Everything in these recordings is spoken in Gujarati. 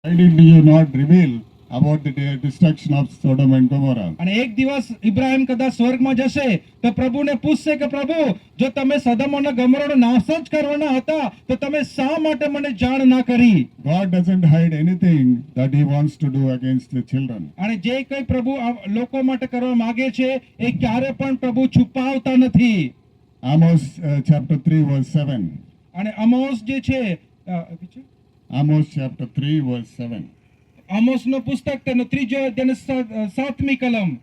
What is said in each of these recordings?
Why did you not reveal about the destruction of Sodom and Gomorrah? અને એક દિવસ ઇબ્રાહિમ કદાચ સ્વર્ગમાં જશે તો પ્રભુને પૂછશે કે પ્રભુ જો તમે સદમ અને ગમોરાનો નાશ જ કરવાના હતા તો તમે શા માટે મને જાણ ના કરી? God doesn't hide anything that He wants to do against the children. અને જે કંઈ પ્રભુ લોકો માટે કરવા માંગે છે એ ક્યારે પણ પ્રભુ છુપાવતા નથી. Amos chapter 3 verse 7. અને અમોસ જે છે Amos chapter 3 verse 7. આમોસનો પુસ્તક તેનો ત્રીજો અધ્યાયનો 7મી કલમ.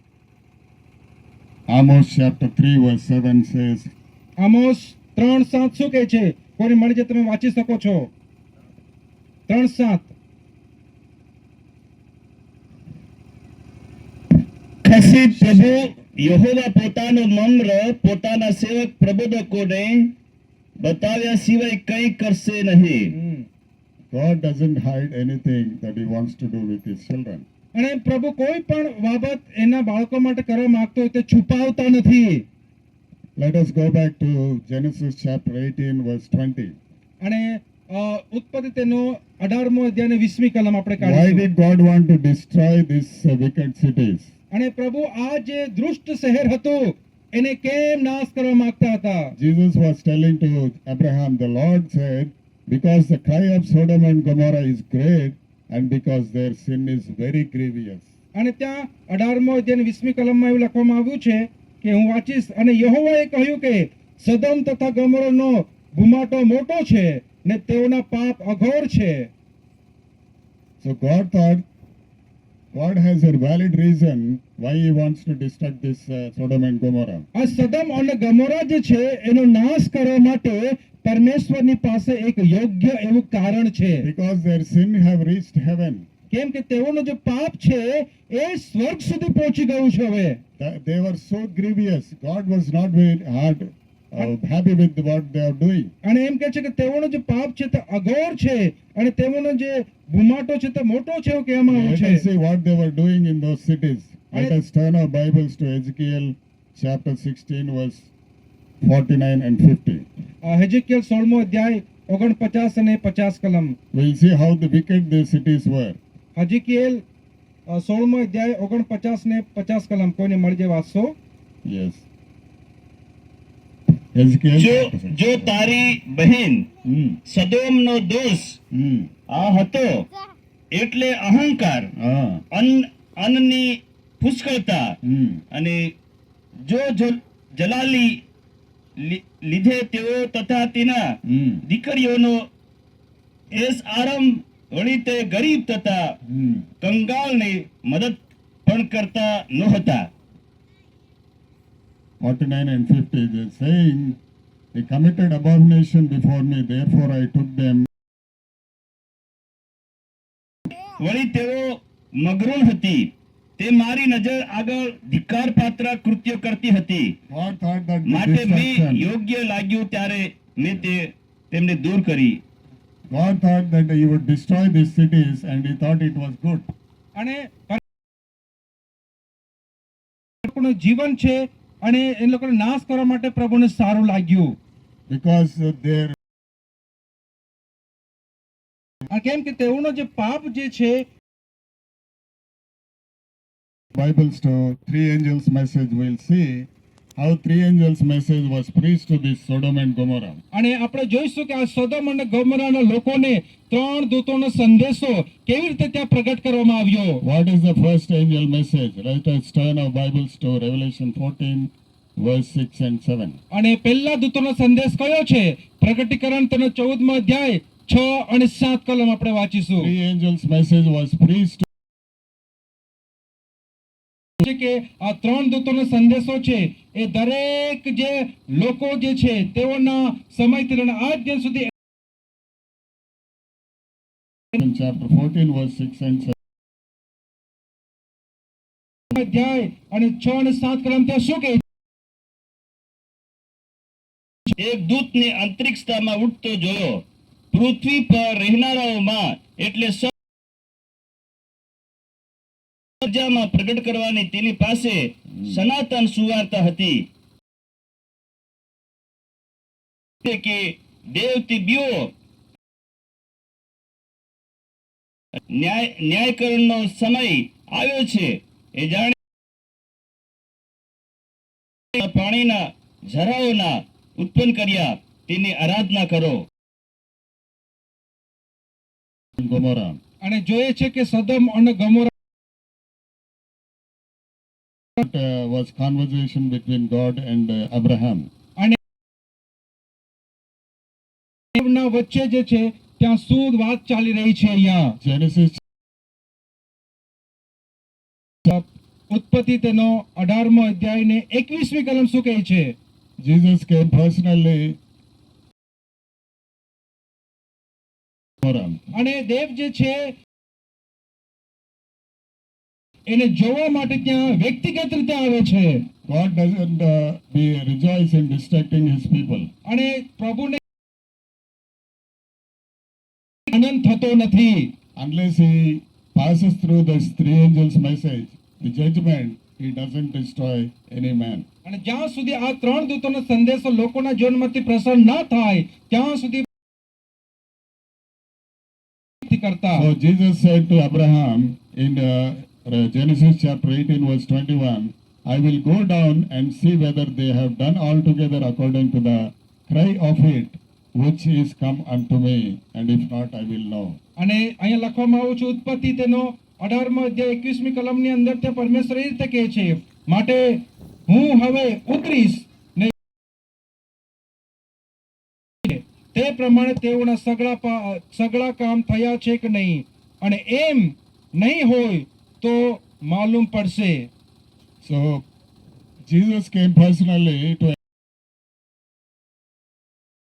Amos chapter 3 verse 7 says, આમોસ 3:7 શું કહે છે? કોઈ મળી જાય તમે વાંચી શકો છો. 3:7. ખસી પ્રભુ યહોવા પોતાનો નમ્ર પોતાના સેવક પ્રબોધકોને બતાવ્યા સિવાય કંઈ કરશે નહીં. God doesn't hide anything that He wants to do with His children. અને પ્રભુ કોઈ પણ બાબત એના બાળકો માટે કરવા માંગતો હોય તે છુપાવતા નથી. Let us go back to Genesis chapter 18 verse 20. અને ઉત્પત્તિ તેનો 18મો અધ્યાયની 20મી કલમ આપણે Why કાઢીશું. did God want to destroy these wicked cities? અને પ્રભુ આ જે દુષ્ટ શહેર હતું એને કેમ નાશ કરવા માંગતા હતા? Jesus was telling to Abraham, the Lord said, because the cry of Sodom and Gomorrah is great and because their sin is very grievous. અને ત્યાં 18મો અધ્યાયની 20મી કલમમાં એવું લખવામાં આવ્યું છે કે હું વાંચીશ. અને યહોવાએ કહ્યું કે સદમ તથા ગમોરાનો ભૂમાટો મોટો છે ને તેઓના પાપ અઘોર છે. So God thought, God has a valid reason why He wants to destruct this Sodom and Gomorrah. આ સદમ અને ગમોરા જે છે એનો નાશ કરવા માટે પરમેશ્વરની પાસે એક યોગ્ય એવું કારણ છે. Because their sin have reached heaven. કેમ કે તેઓનો જે પાપ છે એ સ્વર્ગ સુધી પહોંચી ગયું છે હવે. They were so grievous. God was not very happy with what they are doing. અને એમ કહે છે કે તેઓનો જે પાપ છે તે અઘોર છે અને તેઓનો જે ભૂમાટો છે તે મોટો છે એવું કહેવામાં Let આવ્યું us છે. see what they were doing in those cities. Let us turn our Bibles to Ezekiel chapter 16 verse 49 and 50. હેજેકિયલ 16મો અધ્યાય 49 અને 50 કલમ. We'll see how the wicked these cities were. હેજેકિયલ 16મો અધ્યાય 49 ને 50 કલમ. કોઈને મળી જાય વાંચશો? Yes. Ezekiel. જો તારી બહેન Hmm. સદોમનો દોષ Hmm. આ હતો એટલે અહંકાર Ah. અન્નની પુષ્કળતા Hmm. અને જો જલાલી લીધે તેઓ તથા તેના Hmm. દીકરીઓનો એસ આરામ વળી તે ગરીબ તથા Hmm. કંગાળને મદદ પણ કરતા નહોતા. 49 and 50, they're saying, they committed abomination before me, therefore I took them. વળી તેઓ મગરૂણ હતી તે મારી નજર આગળ ધિક્કાર પાત્ર કૃત્ય કરતી હતી. God thought that the માટે મેં destruction, યોગ્ય લાગ્યું ત્યારે મેં તેમને દૂર કરી. God thought that He would destroy these cities and He thought it was good. અને લોકોનું જીવન છે અને એ લોકોને નાશ કરવા માટે પ્રભુને સારું લાગ્યું. Because their કેમ કે તેઓનો જે પાપ જે છે Bibles to three angels' message, we'll see how three angels' message was preached to this Sodom and Gomorrah. અને આપણે જોઈશું કે આ સોદોમ અને ગોમોરાના લોકોને ત્રણ દૂતોનો સંદેશો કેવી રીતે ત્યાં પ્રગટ કરવામાં આવ્યો. What is the first angel message? Let us turn our Bibles to Revelation 14 verse 6 and 7. અને પહેલા દૂતોનો સંદેશ કયો છે? પ્રગટીકરણ તેનો 14મો અધ્યાય 6 અને 7 કલમ આપણે વાંચીશું. Three angels' message was preached છે કે આ ત્રણ દૂતોનો સંદેશો છે એ દરેક જે લોકો જે છે તેઓના સમયથી લઈને આજ દિન સુધી in chapter 14 verse 6 and 7. અધ્યાય અને 6 અને 7 કલમ ત્યાં શું કહે? એક દૂતને અંતરિક્ષતામાં ઉડતો જોયો. પૃથ્વી પર રહેનારાઓમાં એટલે સર્જામાં પ્રગટ કરવાની તેની પાસે સનાતન સુવાર્તા હતી કે દેવતી બીઓ ન્યાયકરણનો સમય આવ્યો છે એ જાણી પાણીના ઝરાઓના ઉત્પન્ન કર્યા તેની આરાધના કરો. Gomorrah. અને જોઈએ છે કે સદમ અને ગમોરા Was conversation between God and Abraham. અને ના વચ્ચે જે છે ત્યાં શું વાત ચાલી રહી છે અહીંયા Genesis ઉત્પત્તિ તેનો 18મો અધ્યાય ને 21મી કલમ શું કહે છે? Jesus came personally. Gomorrah. અને દેવ જે છે એને જોવા માટે ત્યાં વ્યક્તિગત રીતે આવે છે. God doesn't be rejoice in distracting his people. અને પ્રભુને આનંદ થતો નથી Unless he passes through this three angels message, the judgment, he doesn't destroy any man. અને જ્યાં સુધી આ ત્રણ દૂતોનો સંદેશો લોકોના જીવનમાંથી પ્રસાર ના થાય ત્યાં સુધી કરતા. So Jesus said to Abraham in Genesis chapter 18 verse 21, I will go down and see whether they have done altogether according to the cry of it which is come unto me, and if not, I will know. અને અહીંયા લખવામાં આવ્યું છે ઉત્પત્તિ તેનો 18મો અધ્યાય 21મી કલમની અંદર તે પરમેશ્વર એ રીતે કહે છે માટે હું હવે ઉતરીશ ને તે પ્રમાણે તેઓના સગળા કામ થયા છે કે નહીં અને એમ નહીં હોય તો માલુમ પડશે. So Jesus came personally to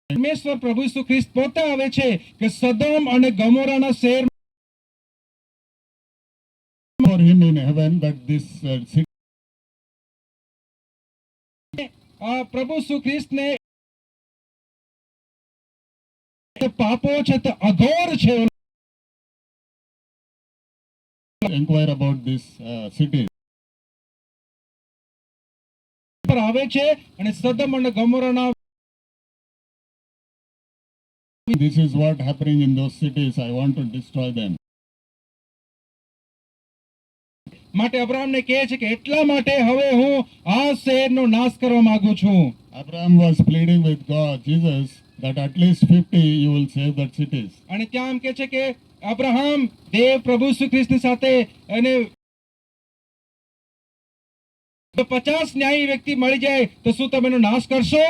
પરમેશ્વર પ્રભુ ઈસુ ખ્રિસ્ત પોતે આવે છે કે સદોમ અને ગમોરાના શહેર for him in heaven that this city પ્રભુ ઈસુ ખ્રિસ્તને પાપો છે તે અઘોર છે inquire about this city. પર આવે છે અને સદમ અને ગમોરાના This is what happening in those cities. I want to destroy them. માટે અબ્રાહમને કહે છે કે એટલા માટે હવે હું આ શહેરનો નાશ કરવા માંગુ છું. Abraham was pleading with God, Jesus, that at least 50 you will save that cities. અને ત્યાં એમ કહે છે કે અબ્રાહમ દેવ પ્રભુ ઈસુ ખ્રિસ્તની સાથે અને 50 ન્યાયી વ્યક્તિ મળી જાય તો શું તમે એનો નાશ કરશો?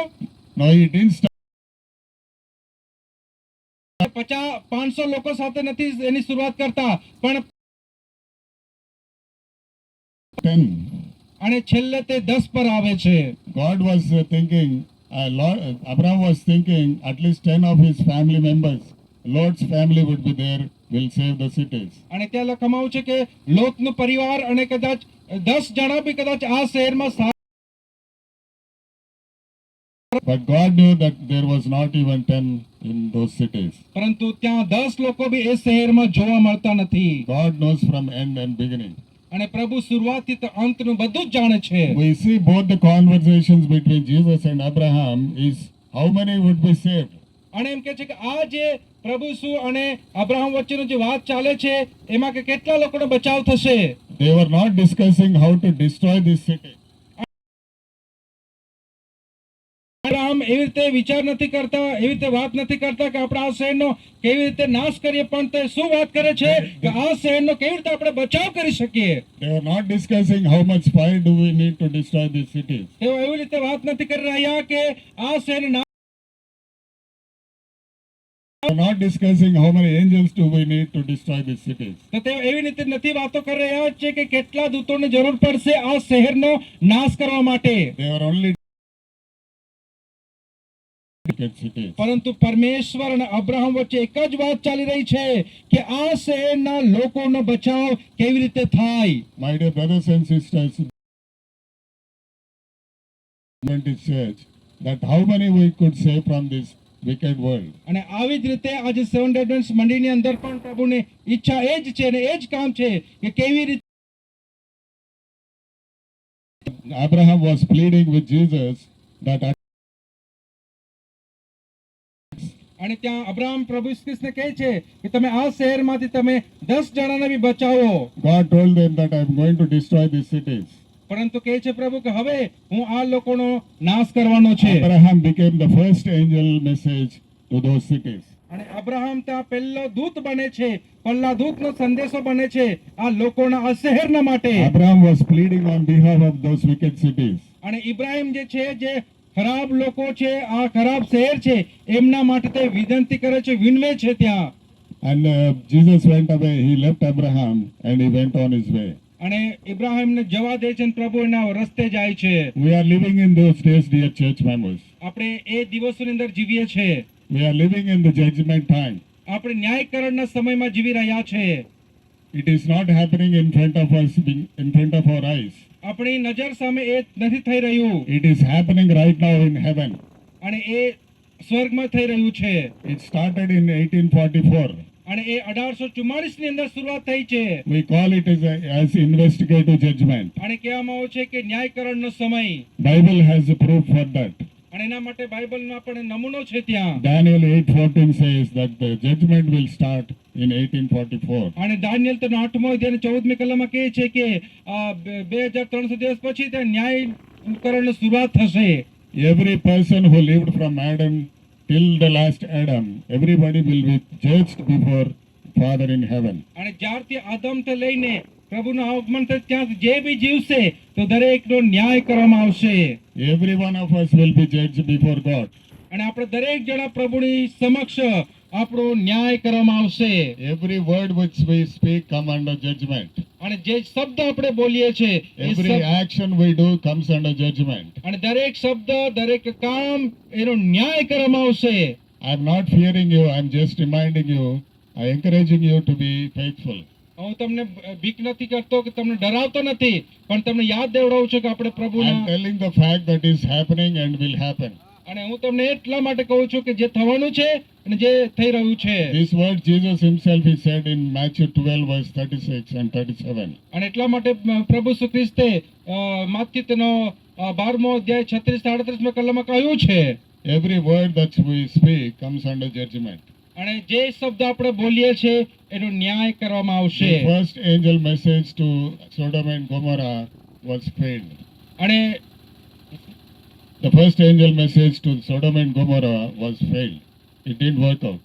No, he didn't start 500 લોકો સાથે નથી એની શરૂઆત કરતા પણ 10. અને છેલ્લે તે 10 પર આવે છે. God was thinking, Abraham was thinking at least 10 of his family members, Lord's family would be there, will save the cities. અને ત્યાં લખવામાં આવ્યું છે કે લોતનું પરિવાર અને કદાચ 10 જણા બી કદાચ આ શહેરમાં But God knew that there was not even 10 in those cities. પરંતુ ત્યાં 10 લોકો બી એ શહેરમાં જોવા મળતા નથી. God knows from end and beginning. અને પ્રભુ શરૂઆતથી તો અંતનું બધું જ જાણે છે. We see both the conversations between Jesus and Abraham is how many would be saved. અને એમ કહે છે કે આ જે પ્રભુ ઈસુ અને અબ્રાહમ વચ્ચેનો જે વાત ચાલે છે એમાં કે કેટલા લોકોનો બચાવ થશે. They were not discussing how to destroy this city. Abraham એવી રીતે વિચાર નથી કરતા, એવી રીતે વાત નથી કરતા કે આપણે આ શહેરનો કેવી રીતે નાશ કરીએ, પણ તે શું વાત કરે છે કે આ શહેરનો કેવી રીતે આપણે બચાવ કરી શકીએ. They were not discussing how much fire do we need to destroy these cities. તેઓ એવી રીતે વાત નથી કરી રહ્યા કે આ શહેરને નાશ. They were not discussing how many angels do we need to destroy these cities. તો તેઓ એવી રીતે નથી વાતો કરી રહ્યા છે કે કેટલા દૂતોની જરૂર પડશે આ શહેરનો નાશ કરવા માટે. They were only cities. પરંતુ પરમેશ્વર અને અબ્રાહમ વચ્ચે એક જ વાત ચાલી રહી છે કે આ શહેરના લોકોનો બચાવ કેવી રીતે થાય. My dear brothers and sisters, Adventist Church, that how many we could save from this wicked world. અને આવી જ રીતે આજે સેવન્થ એડવેન્ટ્સ મંડળીની અંદર પણ પ્રભુની ઈચ્છા એ જ છે અને એ જ કામ છે કે કેવી રીતે Abraham was pleading with Jesus that અને ત્યાં અબ્રાહમ પ્રભુ ઈસુ ખ્રિસ્તને કહે છે કે તમે આ શહેરમાંથી તમે 10 જણાને બી બચાવો. God told them that I am going to destroy these cities. પરંતુ કહે છે પ્રભુ કે હવે હું આ લોકોનો નાશ કરવાનો છે. Abraham became the first angel message to those cities. અને અબ્રાહમ ત્યાં પહેલો દૂત બને છે, પહેલા દૂતનો સંદેશો બને છે આ લોકોના આ શહેરના માટે. Abraham was pleading on behalf of those wicked cities. અને ઇબ્રાહિમ જે છે, જે ખરાબ લોકો છે, આ ખરાબ શહેર છે, એમના માટે તે વિનંતી કરે છે, વિનવે છે ત્યાં. And Jesus went away. He left Abraham and he went on his way. અને ઇબ્રાહિમને જવા દે છે અને પ્રભુ એના રસ્તે જાય છે. We are living in those days, dear church members. આપણે એ દિવસોની અંદર જીવીએ છે. We are living in the judgment time. આપણે ન્યાયકરણના સમયમાં જીવી રહ્યા છે. It is not happening in front of us, in front of our eyes. આપણી નજર સામે એ નથી થઈ રહ્યું, It is happening right now in heaven. અને એ સ્વર્ગમાં થઈ રહ્યું છે. It started in 1844. અને એ 1844 ની અંદર શરૂઆત થઈ છે. We call it as investigative judgment. અને કહેવામાં આવે છે કે ન્યાયકરણનો સમય. Bible has a proof for that. અને એના માટે બાઇબલમાં પણ નમૂનો છે ત્યાં. Daniel 8:14 says that the judgment will start in 1844. અને દાનિયેલ તેનો 8મો અધ્યાય 14મી કલમમાં કહે છે કે 2300 દિવસ પછી ત્યાં ન્યાયકરણની શરૂઆત થશે. Every person who lived from Adam till the last Adam, everybody will be judged before Father in heaven. અને જ્યારથી આદમથી લઈને પ્રભુનું આગમન થાય ત્યાં જે બી જીવશે તો દરેકનો ન્યાય કરવામાં આવશે. Every one of us will be judged before God. અને આપણે દરેક જણા પ્રભુની સમક્ષ આપણો ન્યાય કરવામાં આવશે. Every word which we speak come under judgment. અને જે શબ્દ આપણે બોલીએ છે એ Every શબ્દ action we do comes under judgment. અને દરેક શબ્દ દરેક કામ એનો ન્યાય કરવામાં આવશે. I am not fearing you, I am just reminding you, I am encouraging you to be faithful. હું તમને બીક નથી કરતો કે તમને ડરાવતો નથી, પણ તમને યાદ દેવડાવું છું કે આપણે I am પ્રભુના. telling the fact that is happening and will happen. અને હું તમને એટલા માટે કહું છું કે જે થવાનું છે અને જે થઈ રહ્યું છે. This word Jesus himself he said in Matthew 12 verse 36 and 37. અને એટલા માટે પ્રભુ ઈસુ ખ્રિસ્તે માથ્યુ તેનો 12મો અધ્યાય 36-38 કલમમાં કહ્યું છે. Every word that we speak comes under judgment. અને જે શબ્દ આપણે બોલીએ છે એનો ન્યાય કરવામાં આવશે. The first angel message to Sodom and Gomorrah was failed. અને The first angel message to Sodom and Gomorrah was failed. It didn't work out.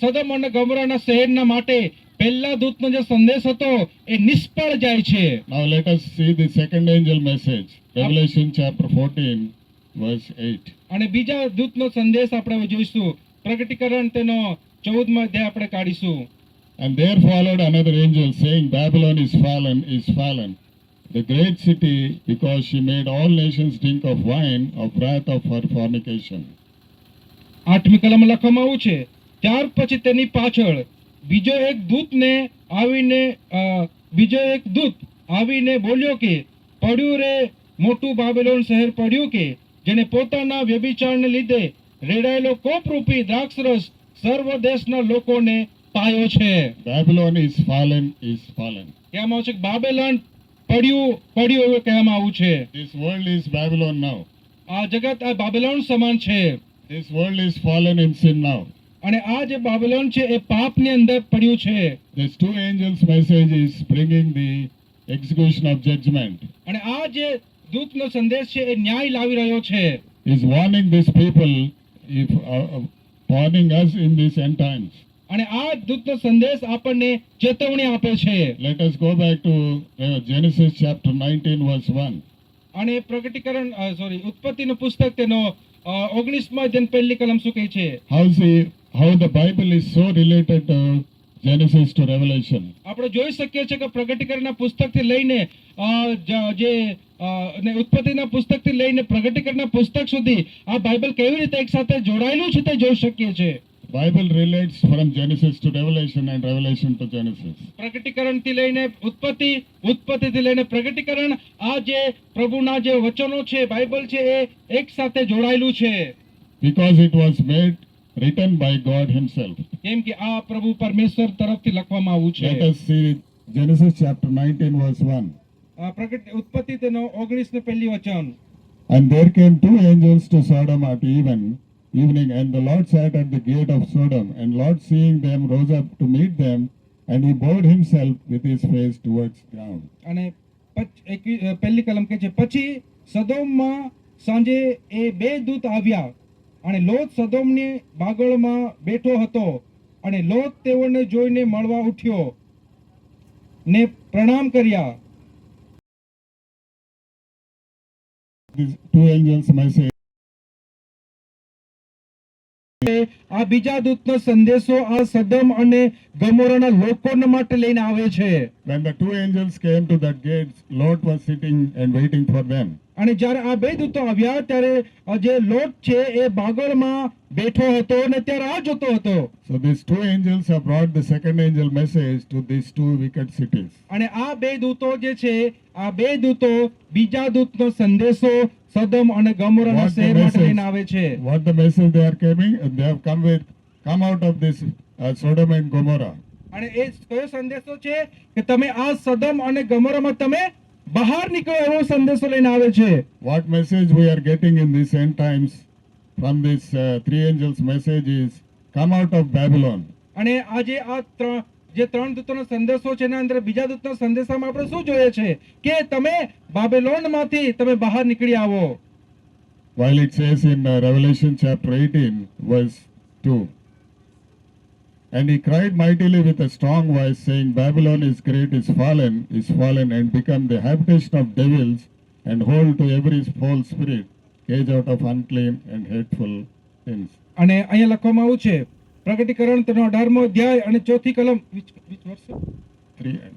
સદમ અને ગોમોરાના શહેરના માટે પહેલા દૂતનો જે સંદેશ હતો એ નિષ્ફળ જાય છે. Now let us see the second angel message. Revelation chapter 14 verse 8. અને બીજા દૂતનો સંદેશ આપણે હવે જોઈશું. પ્રગટીકરણ તેનો 14મો અધ્યાય આપણે કાઢીશું. And there followed another angel saying, Babylon is fallen, the great city, because she made all nations drink of wine of wrath of her fornication. 8મી કલમમાં લખવામાં આવ્યું છે, ત્યાર પછી તેની પાછળ બીજો એક દૂત આવીને બોલ્યો કે પડ્યું રે મોટું બાબેલોન શહેર પડ્યું કે જેને પોતાના વ્યભિચારને લીધે રેડાયેલો કોપરૂપી દ્રાક્ષરસ સર્વ દેશના લોકોને પાયો છે. Babylon is fallen. કહેવામાં આવે છે કે બાબેલોન પડ્યું એવું કહેવામાં આવ્યું છે. This world is Babylon now. આ જગત આ બાબેલોન સમાન છે. This world is fallen in sin now. અને આ જે બાબેલોન છે એ પાપની અંદર પડ્યું છે. This two angels message is bringing the execution of judgment. અને આ જે દૂતનો સંદેશ છે એ ન્યાય લાવી રહ્યો છે. Is warning these people, if warning us in these end times. અને આ દૂતનો સંદેશ આપણને ચેતવણી આપે છે. Let us go back to Genesis chapter 19 verse 1. અને પ્રગટીકરણ ઉત્પત્તિનું પુસ્તક તેનો 19મો અધ્યાય પહેલી કલમ શું કહે છે? How the Bible is so related to Genesis to Revelation. આપણે જોઈ શકીએ છીએ કે પ્રગટીકરણના પુસ્તકથી લઈને જે ઉત્પત્તિના પુસ્તકથી લઈને પ્રગટીકરણના પુસ્તક સુધી આ બાઇબલ કેવી રીતે એક સાથે જોડાયેલું છે તે જોઈ શકીએ છીએ. Bible relates from Genesis to Revelation and Revelation to Genesis. પ્રગટીકરણથી લઈને ઉત્પત્તિ, ઉત્પત્તિથી લઈને પ્રગટીકરણ, આ જે પ્રભુના જે વચનો છે બાઇબલ છે એ એક સાથે જોડાયેલું છે. Because it was written by God himself. કેમ કે આ પ્રભુ પરમેશ્વર તરફથી લખવામાં આવ્યું છે. Let us see Genesis chapter 19 verse 1. ઉત્પત્તિ તેનો 19 ને પહેલી વચન. And there came two angels to Sodom at even, evening, and the Lord sat at the gate of Sodom, and Lord seeing them rose up to meet them, and he bowed himself with his face towards ground. અને પહેલી કલમ કે છે, પછી સદોમમાં સાંજે એ બે દૂત આવ્યા અને લોત સદોમની બાગોળમાં બેઠો હતો અને લોત તેઓને જોઈને મળવા ઉઠ્યો ને પ્રણામ કર્યા. These two angels' message. આ બીજા દૂતનો સંદેશો આ સદમ અને ગમોરાના લોકોને માટે લઈને આવે છે. When the two angels came to that gate, Lot was sitting and waiting for them. અને જ્યારે આ બે દૂતો આવ્યા ત્યારે જે લોટ છે એ બાગોળમાં બેઠો હતો અને ત્યાં રાહ જોતો હતો. So these two angels have brought the second angel message to these two wicked cities. અને આ બે દૂતો જે છે આ બે દૂતો બીજા દૂતનો સંદેશો સદમ અને ગમોરાના What the શહેર માટે message? લઈને આવે છે. What the message they are coming? They have come out of this Sodom and Gomorrah. અને એ કયો સંદેશો છે કે તમે આ સદમ અને ગમોરામાં તમે બહાર નીકળો એવો સંદેશો લઈને આવે છે. What message we are getting in these end times from this three angels' message is come out of Babylon. અને આજે જે ત્રણ દૂતોનો સંદેશો છે એના અંદર બીજા દૂતના સંદેશામાં આપણે શું જોઈએ છે કે તમે બાબેલોનમાંથી તમે બહાર નીકળી આવો. While it says in Revelation chapter 18 verse 2, and he cried mightily with a strong voice, saying, Babylon is great, is fallen, and become the habitation of devils, and hold to every false spirit, cage out of unclean and hateful things. અને અહીંયા લખવામાં આવ્યું છે પ્રગટીકરણ તેનો 18મો અધ્યાય અને ચોથી કલમ which verse? 3 and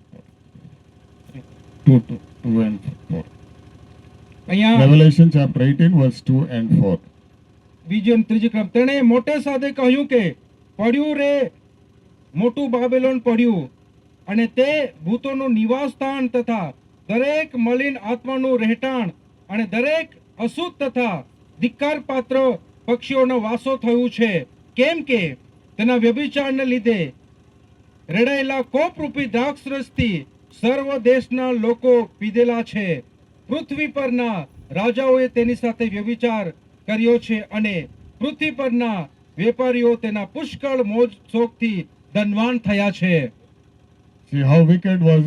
4. 2 and 4. અહીંયા Revelation chapter 18 verse 2 and 4. બીજી અને ત્રીજી કલમ તેણે મોટે સાથે કહ્યું કે પડ્યું રે મોટું બાબેલોન પડ્યું અને તે ભૂતોનું નિવાસ સ્થાન તથા દરેક મલિન આત્માનું રહેઠાણ અને દરેક અશુદ્ધ તથા ધિક્કાર પાત્ર પક્ષીઓનો વાસો થયું છે. કેમ કે તેના વ્યભિચારને લીધે રેડાયેલા કોપરૂપી દ્રાક્ષરસથી સર્વ દેશના લોકો પીધેલા છે. પૃથ્વી પરના રાજાઓએ તેની સાથે વ્યભિચાર કર્યો છે અને પૃથ્વી પરના વેપારીઓ તેના પુષ્કળ મોજ શોખથી ધનવાન થયા છે. See how wicked was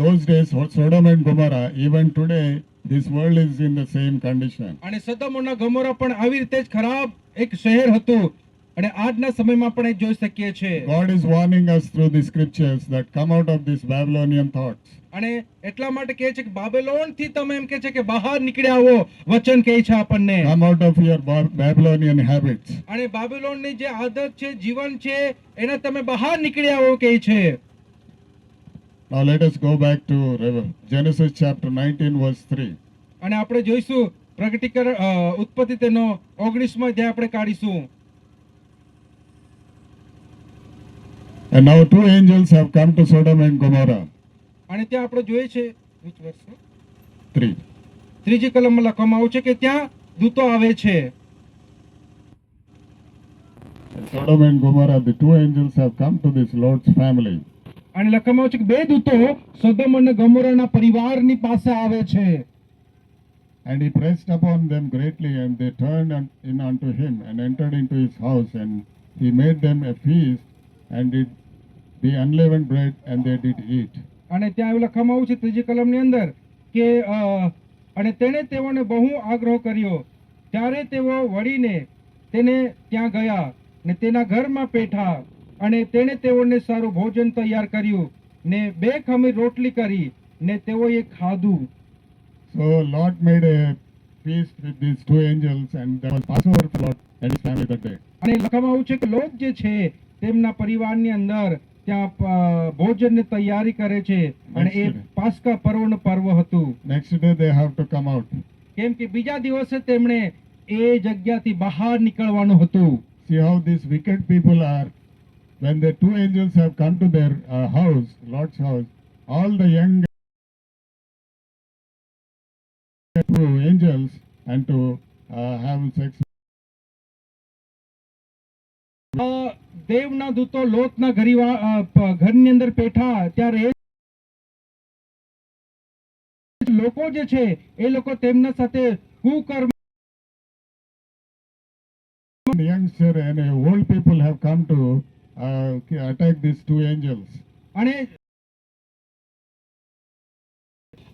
those days, Sodom and Gomorrah. Even today, this world is in the same condition. અને સદોમના ગમોરા પણ આવી રીતે જ ખરાબ એક શહેર હતું અને આજના સમયમાં પણ એ જોઈ શકીએ છે. God is warning us through the scriptures that come out of these Babylonian thoughts. અને એટલા માટે કહે છે કે બાબેલોન થી તમે એમ કહે છે કે બહાર નીકળી આવો વચન કહે છે આપણને. Come out of your Babylonian habits. અને બાબેલોનની જે આદત છે જીવન છે એના તમે બહાર નીકળી આવો કહે છે. Now let us go back to Genesis chapter 19 verse 3. અને આપણે જોઈશું પ્રગટીકરણ ઉત્પત્તિ તેનો 19મો અધ્યાય આપણે કાઢીશું. And now two angels have come to Sodom and Gomorrah. અને ત્યાં આપણે જોઈએ છે which verse? 3. ત્રીજી કલમમાં લખવામાં આવ્યું છે કે ત્યાં દૂતો આવે છે. In Sodom and Gomorrah, the two angels have come to this Lord's family. અને લખવામાં આવ્યું છે કે બે દૂતો સદોમ અને ગમોરાના પરિવારની પાસે આવે છે. And he pressed upon them greatly, and they turned in unto him, and entered into his house, and he made them a feast, and did the unleavened bread, and they did eat. અને ત્યાં એવું લખવામાં આવ્યું છે ત્રીજી કલમની અંદર કે અને તેણે તેઓને બહુ આગ્રહ કર્યો ત્યારે તેઓ વળીને તેને ત્યાં ગયા ને તેના ઘરમાં પેઠા અને તેણે તેઓને સારું ભોજન તૈયાર કર્યું ને બે ખમીર રોટલી કરી ને તેઓએ ખાધું. So Lot made a feast with these two angels, and there was Passover for Lot and his family that day. અને લખવામાં આવ્યું છે કે લોક જે છે તેમના પરિવારની અંદર ત્યાં ભોજનની તૈયારી કરે છે અને એ પાસ્કા પર્વનું પર્વ હતું. Next day they have to come out. કેમ કે બીજા દિવસે તેમણે એ જગ્યાથી બહાર નીકળવાનું હતું. See how these wicked people are. When the two angels have come to their house, Lord's house, all the young two angels and to have sex. દેવના દૂતો લોતના ઘરની અંદર પેઠા ત્યારે લોકો જે છે એ લોકો તેમના સાથે કુકર્મ youngster and old people have come to attack these two angels. અને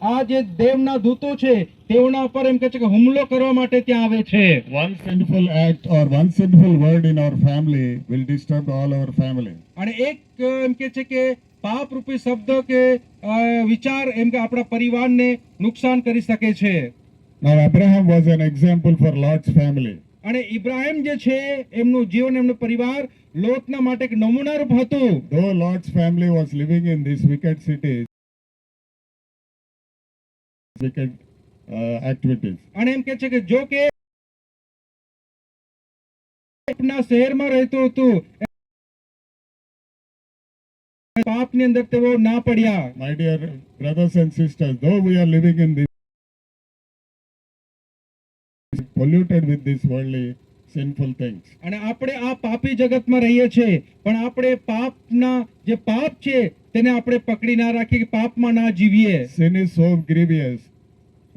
આ જે દેવના દૂતો છે તેઓના ઉપર એમ કહે છે કે હુમલો કરવા માટે ત્યાં આવે છે. One sinful act or one sinful word in our family will disturb all our family. અને એક એમ કહે છે કે પાપ રૂપી શબ્દ કે વિચાર એમ કે આપણા પરિવારને નુકસાન કરી શકે છે. Now Abraham was an example for Lot's family. અને ઇબ્રાહિમ જે છે એમનું જીવન એમનું પરિવાર લોતના માટે એક નમૂનારૂપ હતું. Though Lot's family was living in these wicked cities, wicked activities. અને એમ કહે છે કે જો કે આપના શહેરમાં રહેતું હતું પાપની અંદર તેઓ ના પડ્યા. My dear brothers and sisters, though we are living in this polluted with these worldly sinful things, અને આપણે આ પાપી જગતમાં રહીએ છીએ પણ આપણે પાપના જે પાપ છે તેને આપણે પકડી ના રાખીએ કે પાપમાં ના જીવીએ. sin is so grievous.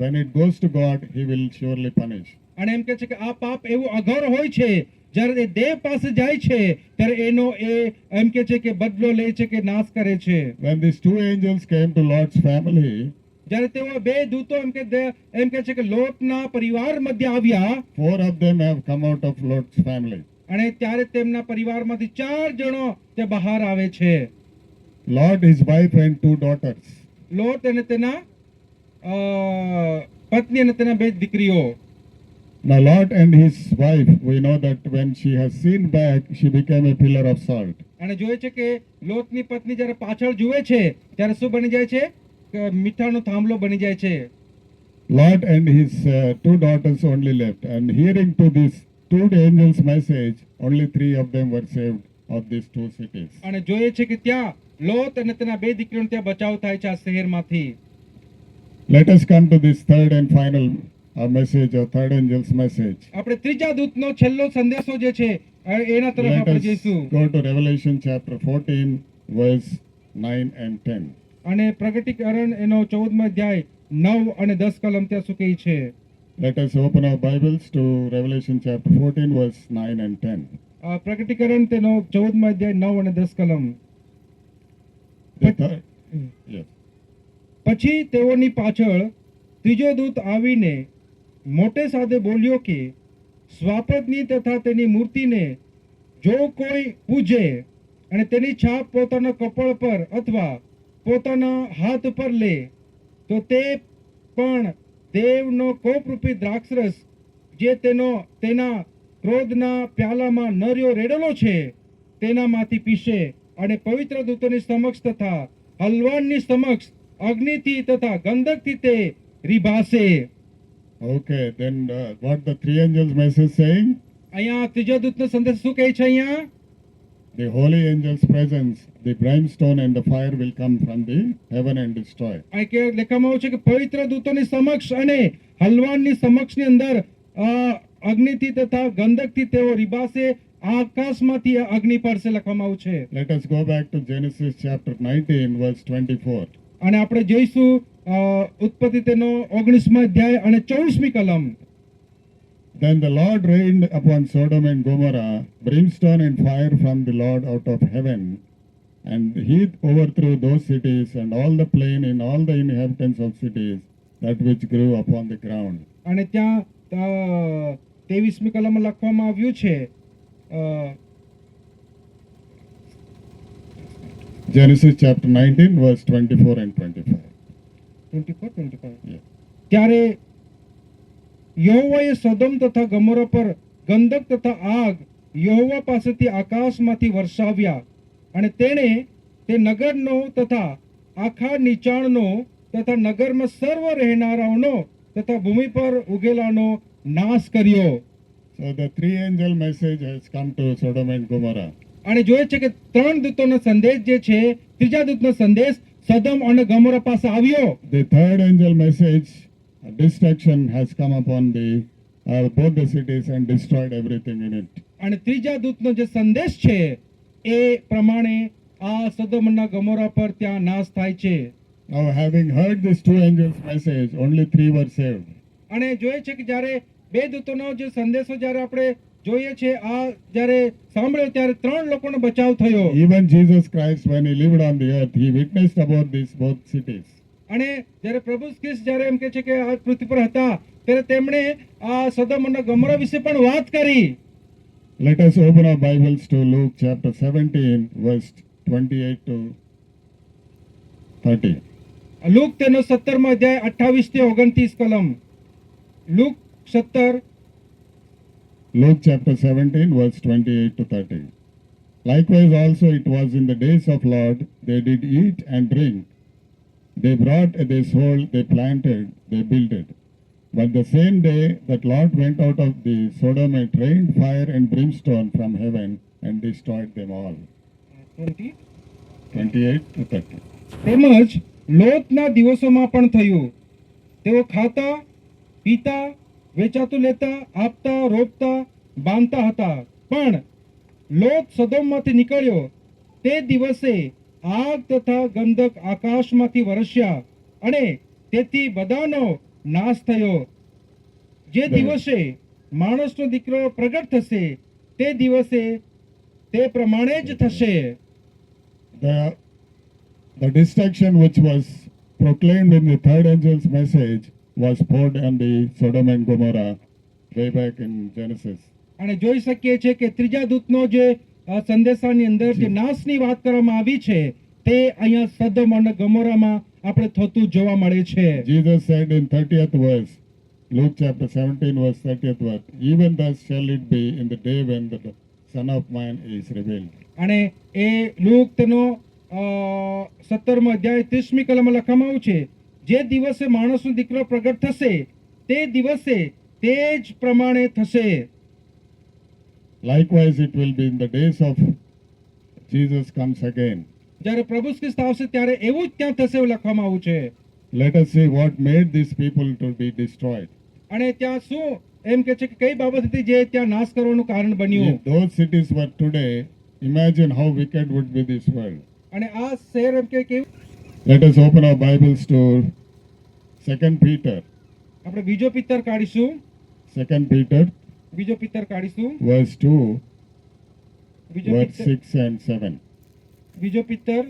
When it goes to God, He will surely punish. અને એમ કહે છે કે આ પાપ એવું અઘોર હોય છે જ્યારે એ દેવ પાસે જાય છે ત્યારે એનો એ એમ કહે છે કે બદલો લે છે કે નાશ કરે છે. When these two angels came to Lot's family, જ્યારે તેઓ બે દૂતો એમ કહે છે કે લોટના પરિવાર મધ્ય આવ્યા four of them have come out of Lot's family. અને ત્યારે તેમના પરિવારમાંથી 4 જણો તે બહાર આવે છે. Lot, his wife and two daughters. લોટ અને તેના પત્ની અને તેના 2 દીકરીઓ. Now Lot and his wife, we know that when she has seen back, she became a pillar of salt. અને જોઈએ છે કે લોટની પત્ની જ્યારે પાછળ જુએ છે ત્યારે શું બની જાય છે કે મીઠાનો થાંભલો બની જાય છે. Lot and his two daughters only left, and hearing to this two angels' message, only 3 of them were saved of these two cities. અને જોઈએ છે કે ત્યાં લોટ અને તેના 2 દીકરીઓને ત્યાં બચાવ થાય છે આ શહેરમાંથી. Let us come to this third and final message, or third angel's message. આપણે ત્રીજા દૂતનો છેલ્લો સંદેશો જે છે એના તરફ Let આપણે us જઈશું. go to Revelation chapter 14, verse 9 and 10. અને પ્રગટીકરણ એનો 14મો અધ્યાય 9 અને 10 કલમ ત્યાં શું કહે છે. Let us open our Bibles to Revelation chapter 14, verse 9 and 10. પ્રગટીકરણ તેનો 14મો અધ્યાય 9 અને 10 કલમ. The third, yes. પછી તેઓની પાછળ ત્રીજો દૂત આવીને મોટે સાદે બોલ્યો કે સ્વાપદની તથા તેની મૂર્તિને જો કોઈ પૂજે અને તેની છાપ પોતાના કપળ પર અથવા પોતાના હાથ પર લે તો તે પણ દેવનો કોપરૂપી દ્રાક્ષરસ જે તેના ક્રોધના પ્યાલામાં નર્યો રેડેલો છે તેનામાંથી પીશે અને પવિત્ર દૂતોની સમક્ષ તથા હલવાનની સમક્ષ અગ્નિથી તથા ગંધકથી તે રીભાસે. Okay, then what the 3 angels' message saying? અહીંયા ત્રીજો દૂતનો સંદેશ શું કહે છે અહીંયા? The holy angel's presence, the brimstone and the fire will come from the heaven and destroy. આ કે લેખામાં આવ્યું છે કે પવિત્ર દૂતોની સમક્ષ અને હલવાનની સમક્ષની અંદર અગ્નિથી તથા ગંધકથી તેઓ રીબાસે આકાશમાંથી અગ્નિ પડશે લખવામાં આવ્યું છે. Let us go back to Genesis chapter 19, verse 24. અને આપણે જોઈશું ઉત્પત્તિ તેનો 19મો અધ્યાય અને 24મી કલમ. Then the Lord rained upon Sodom and Gomorrah brimstone and fire from the Lord out of heaven, and he overthrew those cities and all the plain and all the inhabitants of cities that which grew upon the ground. અને ત્યાં 23મી કલમમાં લખવામાં આવ્યું છે Genesis chapter 19, verse 24 and 25. 24. Yeah. ત્યારે યહોવાએ સદોમ તથા ગમોરા પર ગંધક તથા આગ યહોવા પાસેથી આકાશમાંથી વર્ષાવ્યા અને તેણે તે નગરનો તથા આખા નીચાણનો તથા નગરમાં સર્વ રહેનારાઓનો તથા ભૂમિ પર ઉગેલાનો નાશ કર્યો. So the 3 angel message has come to Sodom and Gomorrah. અને જોઈએ છે કે 3 દૂતોનો સંદેશ જે છે ત્રીજા દૂતનો સંદેશ સદોમ અને ગમોરા પાસે આવ્યો. The third angel message, destruction has come upon both the cities and destroyed everything in it. અને ત્રીજા દૂતનો જે સંદેશ છે એ પ્રમાણે આ સદોમ અને ગમોરા પર ત્યાં નાશ થાય છે. Now having heard these 2 angels message, only 3 were saved. અને જોઈએ છે કે જ્યારે બે દૂતોનો જે સંદેશો જ્યારે આપણે જોઈએ છે આ જ્યારે સાંભળ્યો ત્યારે 3 લોકોનો બચાવ થયો. Even Jesus Christ, when he lived on the earth, he witnessed about these both cities. અને જ્યારે પ્રભુ ખ્રિસ્ત જ્યારે એમ કહે છે કે આ પૃથ્વી પર હતા ત્યારે તેમણે આ સદમ અને ગમોરા વિશે પણ વાત કરી. Let us open our Bibles to Luke chapter 17, verse 28 to 30. Look તેનો 17મો અધ્યાય 28 થી 29 કલમ. Look 17 Luke chapter 17, verse 28 to 30. Likewise also it was in the days of Lord, they did eat and drink. They brought they sold, they planted, they builded. But the same day that Lot went out of the Sodom, it rained fire and brimstone from heaven and destroyed them all. 28 to 30. તેમજ લોતના દિવસોમાં પણ થયું. તેઓ ખાતા પીતા વેચાતું લેતા આપતા રોપતા બાંધતા હતા. પણ લોત સદોમમાંથી નિકળ્યો તે દિવસે આગ તથા ગંધક આકાશમાંથી વરસ્યા અને તેથી બધાનો નાશ થયો. જે દિવસે માણસનો દીકરો પ્રગટ થશે તે દિવસે તે પ્રમાણે જ થશે. The destruction which was proclaimed in the third angel's message was poured on the Sodom and Gomorrah way back in Genesis. અને જોઈ શકીએ છીએ કે ત્રીજા દૂતનો જે સંદેશાની અંદર જે નાશની વાત કરવામાં આવી છે તે અહીંયા સદમ અને ગમોરામાં આપણે થતું જોવા મળે છે. Jesus said in 30th verse, Luke chapter 17, verse 30th verse, even thus shall it be in the day when the Son of Man is revealed. અને એ લૂક તેનો 17મો અધ્યાય 30મી કલમમાં લખવામાં આવ્યું છે જે દિવસે માણસનો દીકરો પ્રગટ થશે તે દિવસે તે જ પ્રમાણે થશે. Likewise it will be in the days of Jesus comes again. જ્યારે પ્રભુ ખ્રિસ્ત આવશે ત્યારે એવું જ ત્યાં થશે એવું લખવામાં આવ્યું છે. Let us see what made these people to be destroyed. અને ત્યાં શું એમ કે છે કે કઈ બાબત હતી જે ત્યાં નાશ કરવાનું કારણ બન્યું. If those cities were today, imagine how wicked would be this world. અને આ શહેર એમ કે કેવું. Let us open our Bibles to 2 Peter. આપણે બીજો પિત્તર કાઢીશું. 2 Peter, બીજો પિત્તર કાઢીશું. verse 2, બીજો verse પિત્તર 6 and 7. બીજો પિત્તર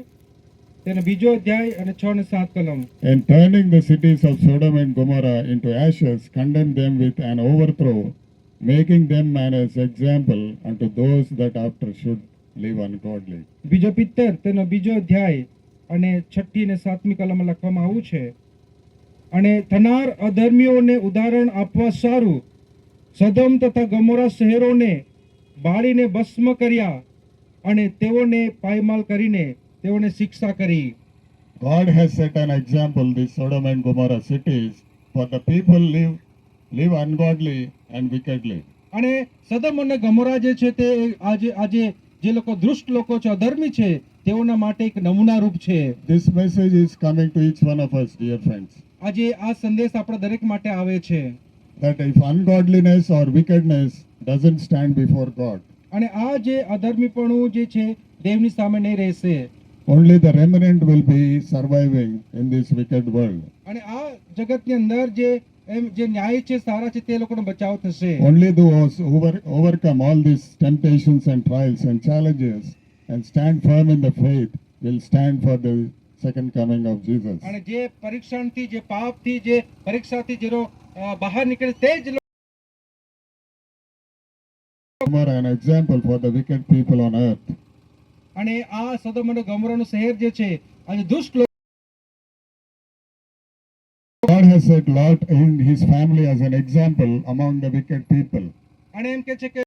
તેનો બીજો અધ્યાય અને 6 અને 7 કલમ. And turning the cities of Sodom and Gomorrah into ashes, condemned them with an overthrow, making them an example unto those that after should live ungodly. બીજો પિત્તર તેનો બીજો અધ્યાય અને 6ઠી અને 7મી કલમમાં લખવામાં આવ્યું છે. અને થનાર અધર્મીઓને ઉદાહરણ આપવા સારું સદમ તથા ગમોરા શહેરોને બાળીને ભસ્મ કર્યા અને તેઓને પાયમાલ કરીને તેઓને શિક્ષા કરી. God has set an example, these Sodom and Gomorrah cities, for the people live ungodly and wickedly. અને સદમ અને ગમોરા જે છે તે આજે જે લોકો દુષ્ટ લોકો છે અધર્મી છે તેઓના માટે એક નમૂના રૂપ છે. This message is coming to each one of us, dear friends, આજે આ સંદેશ આપણા દરેક માટે આવે છે. that if ungodliness or wickedness doesn't stand before God, અને આ જે અધર્મીપણું જે છે દેવની સામે નહીં રહેશે. only the remnant will be surviving in this wicked world. અને આ જગતની અંદર જે ન્યાય છે સારા છે તે લોકોનો બચાવ થશે. Only those who overcome all these temptations and trials and challenges and stand firm in the faith will stand for the second coming of Jesus. અને જે પરીક્ષણથી જે પાપથી જે પરીક્ષાથી જેનો બહાર નીકળે તે જ Gomorrah, an example for the wicked people on earth. અને આ સદોમ અને ગોમોરાનું શહેર જે છે આજે દુષ્ટ લોકો. God has set Lot and his family as an example among the wicked people. અને એમ કે છે કે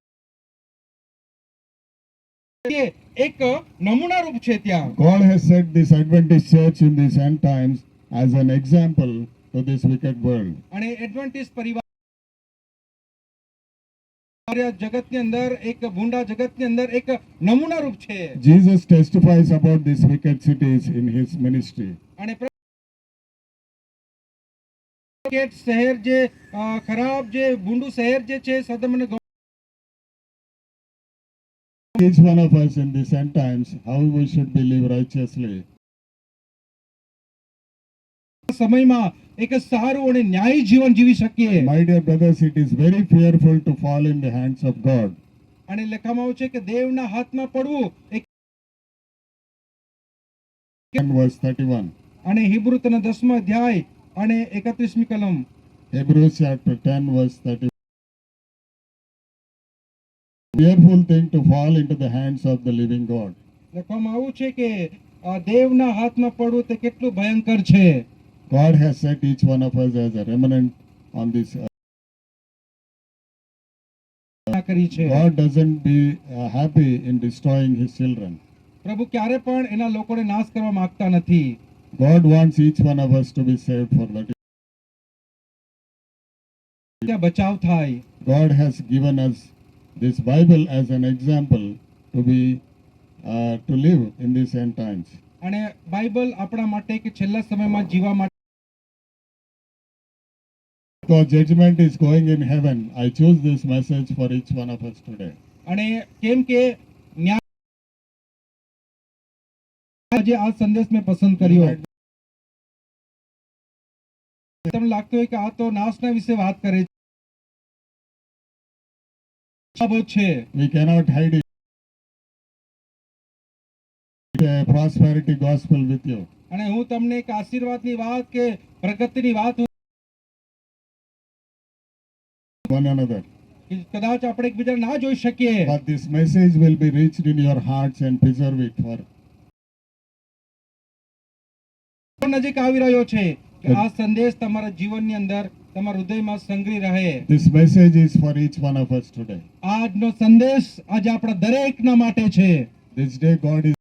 એક નમૂના રૂપ છે ત્યાં. God has set this Adventist church in these end times as an example to this wicked world. અને એડવેન્ટિસ્ટ પરિવાર જગતની અંદર એક ભૂંડા જગતની અંદર એક નમૂના રૂપ છે. Jesus testifies about these wicked cities in his ministry. અને શહેર જે ખરાબ જે ભૂંડું શહેર જે છે સદમ અને Each one of us in these end times, how we should live righteously. સમયમાં એક સારું અને ન્યાયી જીવન જીવી શકીએ. My dear brothers, it is very fearful to fall in the hands of God. અને લખવામાં આવ્યું છે કે દેવના હાથમાં પડવું એક And verse 31. અને હિબ્રુ તેના 10મા અધ્યાય અને 31મી કલમ. Hebrews chapter 10 verse 31. Fearful thing to fall into the hands of the living God. લખવામાં આવ્યું છે કે દેવના હાથમાં પડવું તે કેટલું ભયંકર છે. God has set each one of us as a remnant on this earth. કરી છે. God doesn't be happy in destroying his children. પ્રભુ ક્યારે પણ એના લોકોને નાશ કરવા માંગતા નથી. God wants each one of us to be saved for that. ત્યાં બચાવ થાય. God has given us this Bible as an example to be to live in these end times. અને બાઇબલ આપણા માટે કે છેલ્લા સમયમાં જીવવા માટે Because judgment is going in heaven, I choose this message for each one of us today. અને કેમ કે ન્યાય આજે આ સંદેશ મેં પસંદ કર્યો. તમને લાગતું હોય કે આ તો નાશના વિશે વાત કરે છે. We cannot hide it. A prosperity gospel with you. અને હું તમને એક આશીર્વાદની વાત કે પ્રગતિની વાત One another. કદાચ આપણે એકબીજા ના જોઈ શકીએ, But this message will be reached in your hearts and preserve it for. નજીક આવી રહ્યો છે કે આ સંદેશ તમારા જીવનની અંદર તમારા હૃદયમાં સંગ્રહી રહે. This message is for each one of us today. આજનો સંદેશ આજે આપણા દરેકના માટે છે. This day God is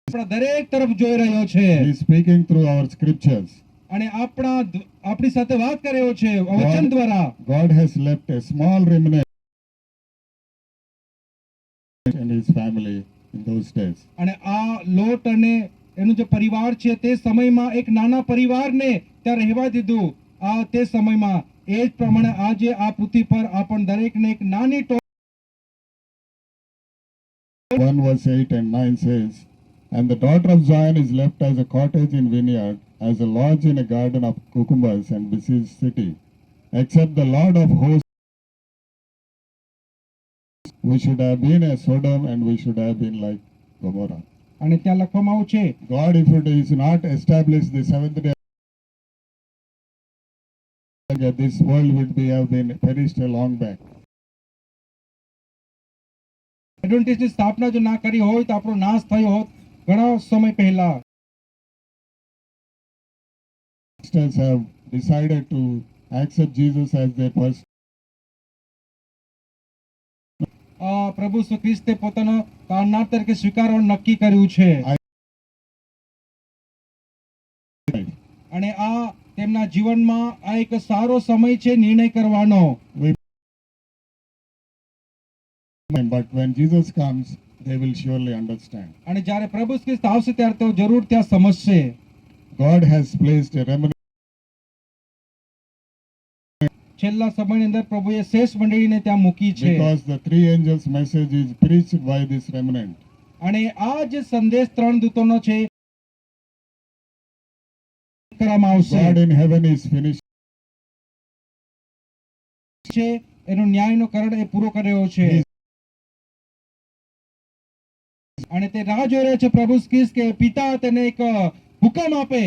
આપણા દરેક તરફ જોઈ રહ્યો છે He is speaking through our scriptures. અને આપણી સાથે વાત કરી રહ્યો છે વચન દ્વારા. God has left a small remnant in his family in those days. અને આ લોટ અને એનું જે પરિવાર છે તે સમયમાં એક નાના પરિવારને ત્યાં રહેવા દીધું. આ તે સમયમાં એ જ પ્રમાણે આજે આ પૃથ્વી પર આપણ દરેકને એક નાની 1 verse 8 and 9 says, And the daughter of Zion is left as a cottage in vineyard, as a lodge in a garden of cucumbers and besieged city. Except the Lord of hosts, we should have been as Sodom and we should have been like Gomorrah. અને ત્યાં લખવામાં આવ્યું છે God, if it is not established the seventh day, this world would have been perished a long back. એડવેન્ટિસ્ટની સ્થાપના જો ના કરી હોય તો આપણો નાશ થયો હોત ઘણા સમય પહેલા. Pastors have decided to accept Jesus as their personal. પ્રભુ ઈસુ ખ્રિસ્તે પોતાનો તારનાર તરીકે સ્વીકારવાનું નક્કી કર્યું છે. અને આ તેમના જીવનમાં આ એક સારો સમય છે નિર્ણય કરવાનો. But when Jesus comes, they will surely understand. અને જ્યારે પ્રભુ ઈસુ ખ્રિસ્ત આવશે ત્યારે તેઓ જરૂર ત્યાં સમજશે. God has placed a remnant. છેલ્લા સમયની અંદર પ્રભુએ શેષ મંડળીને ત્યાં મૂકી છે. Because the three angels' message is preached by this remnant. અને આ જે સંદેશ 3 દૂતોનો છે કરવામાં આવશે. God in heaven is finished. છે એનો ન્યાયનો કરણ એ પૂરો કર્યો છે. અને તે રાહ જોઈ રહ્યા છે પ્રભુ ખ્રિસ્ત કે પિતા તેને એક હુકમ આપે.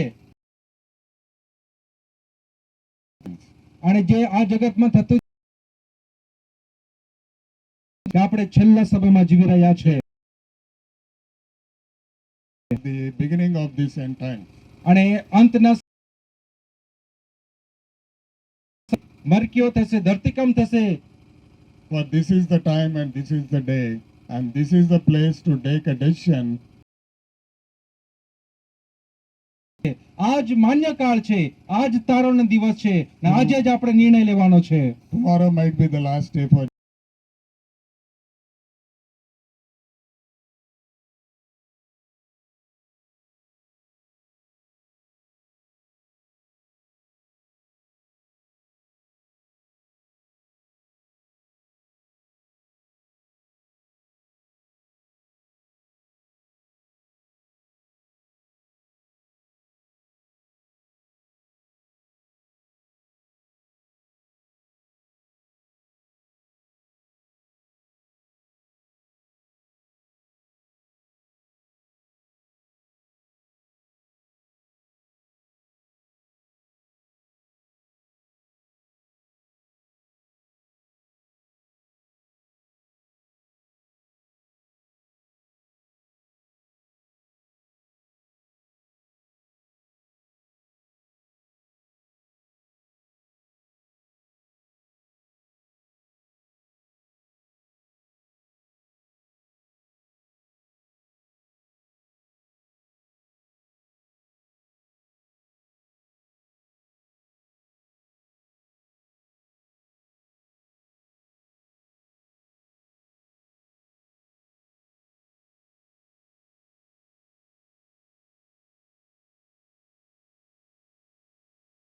અને જે આ જગતમાં થતું આપણે છેલ્લા સમયમાં જીવી રહ્યા છે. The beginning of this end time. અને અંતના મરકીઓ થશે, ધરતીકંપ થશે. For this is the time and this is the day and this is the place to take a decision. આજ માન્ય કાળ છે, આજ તારોનો દિવસ છે, ને આજે જ આપણે નિર્ણય લેવાનો છે. Tomorrow might be the last day for